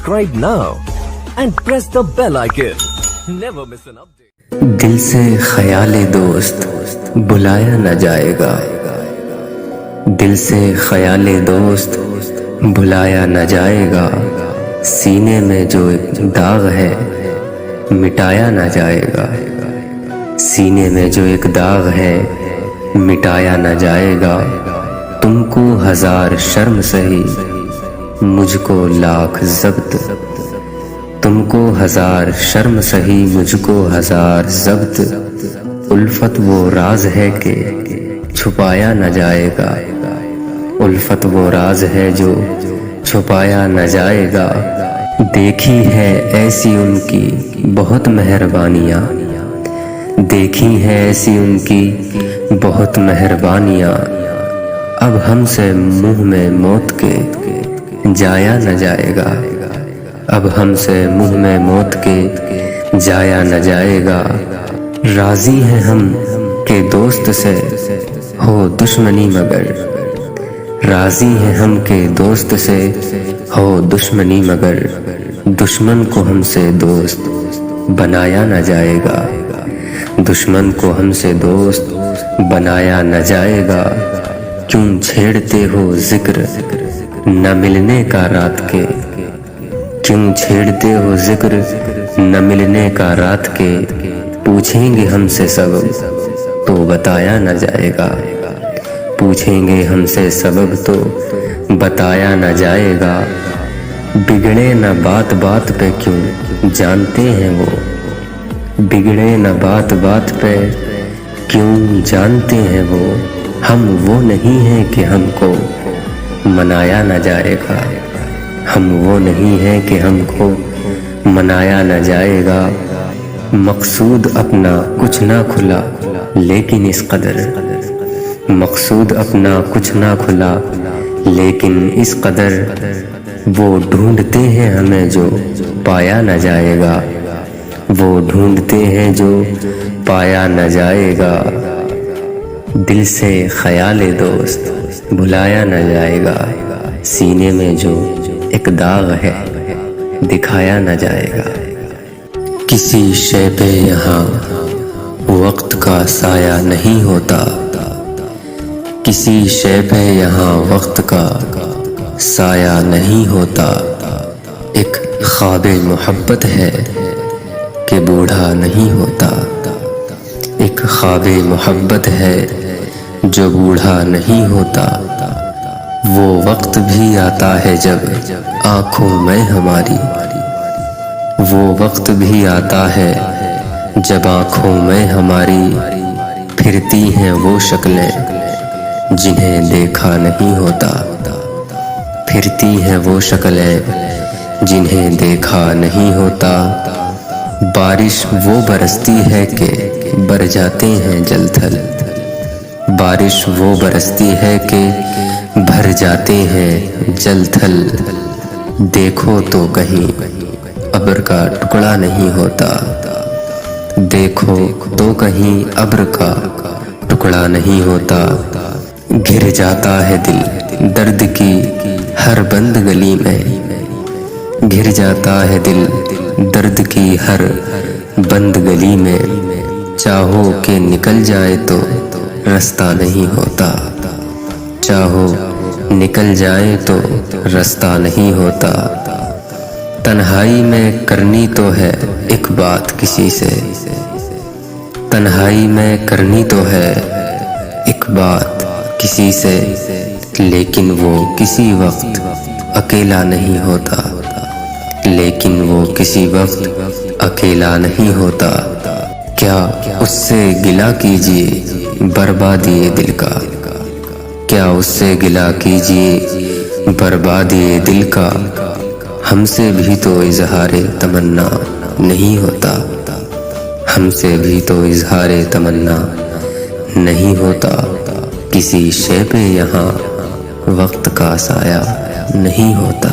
subscribe now and press the bell icon. Never miss an update. دل سے خیال دوست بلایا نہ جائے گا، دل سے خیال دوست بھلایا نہ جائے گا، سینے میں جو ایک داغ ہے مٹایا نہ جائے گا، سینے میں جو ایک داغ ہے مٹایا نہ جائے گا، تم کو ہزار شرم سہی مجھ کو لاکھ ضبط، تم کو ہزار شرم سہی مجھ کو ہزار ضبط، الفت وہ راز ہے کہ چھپایا نہ جائے گا، الفت وہ راز ہے جو چھپایا نہ جائے گا، دیکھی ہے ایسی ان کی بہت مہربانیاں، دیکھی ہے ایسی ان کی بہت مہربانیاں، اب ہم سے منہ میں موت کے جایا نہ جائے گا، اب ہم سے منہ میں موت کے جایا نہ جائے گا، راضی ہیں ہم کہ دوست سے ہو دشمنی مگر، راضی ہیں ہم کہ دوست سے ہو دشمنی مگر، دشمن کو ہم سے دوست بنایا نہ جائے گا، دشمن کو ہم سے دوست بنایا نہ جائے گا، کیوں چھیڑتے ہو ذکر نہ ملنے کا رات کے، کیوں چھیڑتے ہو ذکر نہ ملنے کا رات کے، پوچھیں گے ہم سے سبب تو بتایا نہ جائے گا، پوچھیں گے ہم سے سبب تو بتایا نہ جائے گا، بگڑے نہ بات بات پہ کیوں جانتے ہیں وہ، بگڑے نہ بات بات پہ کیوں جانتے ہیں وہ، ہم وہ نہیں ہیں کہ ہم کو منایا نہ جائے گا، ہم وہ نہیں ہیں کہ ہم کو منایا نہ جائے گا، مقصود اپنا کچھ نہ کھلا لیکن اس قدر، مقصود اپنا کچھ نہ کھلا لیکن اس قدر، وہ ڈھونڈتے ہیں ہمیں جو پایا نہ جائے گا، وہ ڈھونڈتے ہیں جو پایا نہ جائے گا، دل سے خیال دوست بھلایا نہ جائے گا، سینے میں جو ایک داغ ہے دکھایا نہ جائے گا، کسی شے پہ یہاں وقت کا سایہ نہیں ہوتا، کسی شے پہ یہاں وقت کا سایہ نہیں ہوتا، ایک خواب محبت ہے کہ بوڑھا نہیں ہوتا، ایک خواب محبت ہے جو بوڑھا نہیں ہوتا، وہ وقت بھی آتا ہے جب آنکھوں میں ہماری، وہ وقت بھی آتا ہے جب آنکھوں میں ہماری، پھرتی ہیں وہ شکلیں جنہیں دیکھا نہیں ہوتا، پھرتی ہیں وہ شکلیں جنہیں دیکھا نہیں ہوتا، بارش وہ برستی ہے کہ بر جاتے ہیں جل تھل، بارش وہ برستی ہے کہ بھر جاتے ہیں جل تھل، دیکھو تو کہیں ابر کا ٹکڑا نہیں ہوتا، دیکھو تو کہیں ابر کا ٹکڑا نہیں ہوتا، گر جاتا ہے دل درد کی ہر بند گلی میں، گر جاتا ہے دل درد کی ہر بند گلی میں، چاہو کہ نکل جائے تو رستہ نہیں ہوتا، چاہو نکل جائے تو رستہ نہیں ہوتا، تنہائی میں کرنی تو ہے ایک بات کسی سے، تنہائی میں کرنی تو ہے ایک بات کسی سے، لیکن وہ کسی وقت اکیلا نہیں ہوتا، لیکن وہ کسی وقت اکیلا نہیں ہوتا، کیا اس سے گلہ کیجیے بربادی دل کا، کیا اس سے گلہ کیجیے بربادی دل کا، ہم سے بھی تو اظہار تمنا نہیں ہوتا، ہم سے بھی تو اظہار تمنا نہیں ہوتا، کسی شے پہ یہاں وقت کا سایہ نہیں ہوتا۔